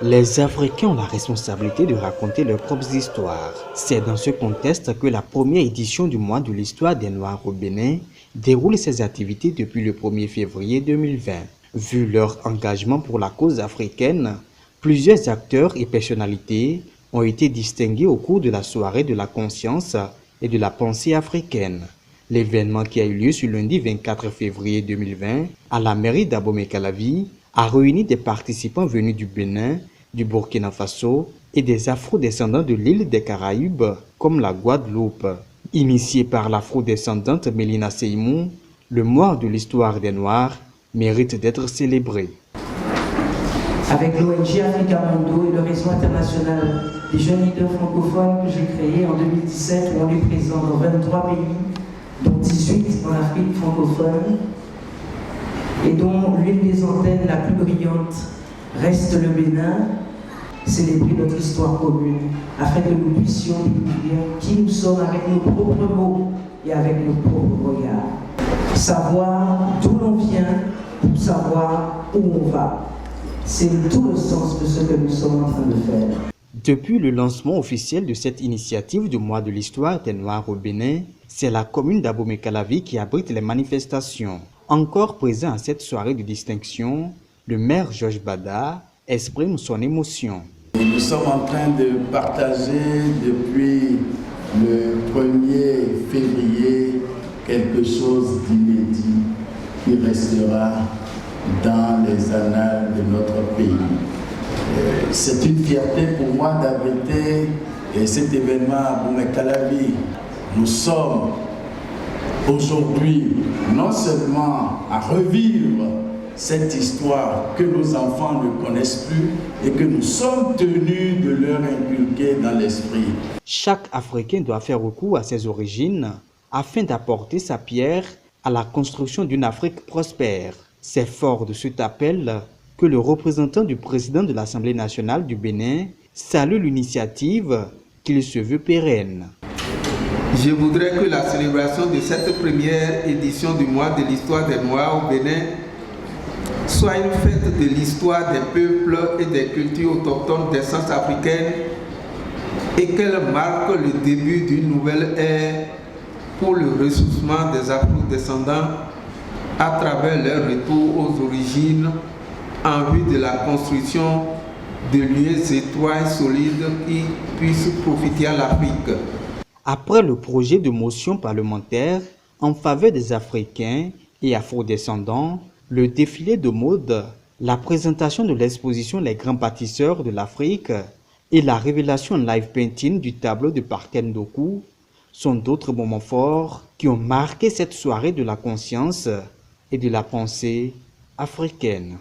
Les Africains ont la responsabilité de raconter leurs propres histoires. C'est dans ce contexte que la première édition du mois de l'histoire des Noirs au Bénin déroule ses activités depuis le 1er février 2020. Vu leur engagement pour la cause africaine, plusieurs acteurs et personnalités ont été distingués au cours de la soirée de la conscience et de la pensée africaine. L'événement qui a eu lieu ce lundi 24 février 2020 à la mairie d'Abomey-Calavi a réuni des participants venus du Bénin, du Burkina Faso et des afro-descendants de l'île des Caraïbes comme la Guadeloupe. Initié par l'afro-descendante Mélina Seymou, le mois de l'histoire des Noirs mérite d'être célébré. Avec l'ONG Africa Mundo et le réseau international des jeunes leaders francophones que j'ai créé en 2017, où on est présent dans 23 pays, dont 18 en Afrique francophone, et dont l'une des antennes la plus brillante reste le Bénin, célébrer notre histoire commune, afin que nous puissions découvrir qui nous sommes avec nos propres mots et avec nos propres regards. Savoir d'où l'on vient pour savoir où on va. C'est tout le sens de ce que nous sommes en train de faire. Depuis le lancement officiel de cette initiative du mois de l'histoire des Noirs au Bénin, c'est la commune d'Abomey-Calavi qui abrite les manifestations. Encore présent à cette soirée de distinction, le maire Georges Bada exprime son émotion. Nous sommes en train de partager depuis le 1er février quelque chose d'inédit qui restera dans les annales de notre pays. C'est une fierté pour moi d'abriter cet événement à Abomey-Calavi. Nous sommes aujourd'hui non seulement à revivre cette histoire que nos enfants ne connaissent plus et que nous sommes tenus de leur inculquer dans l'esprit. Chaque Africain doit faire recours à ses origines afin d'apporter sa pierre à la construction d'une Afrique prospère. C'est fort de cet appel que le représentant du président de l'Assemblée nationale du Bénin salue l'initiative qu'il se veut pérenne. Je voudrais que la célébration de cette première édition du mois de l'histoire des Noirs au Bénin soit une fête de l'histoire des peuples et des cultures autochtones d'essence africaine et qu'elle marque le début d'une nouvelle ère pour le ressourcement des afro-descendants à travers leur retour aux origines en vue de la construction de lieux étroits et solides qui puissent profiter à l'Afrique. Après le projet de motion parlementaire en faveur des Africains et afro-descendants, le défilé de mode, la présentation de l'exposition Les grands bâtisseurs de l'Afrique et la révélation live painting du tableau de Parken Doku sont d'autres moments forts qui ont marqué cette soirée de la conscience et de la pensée africaine.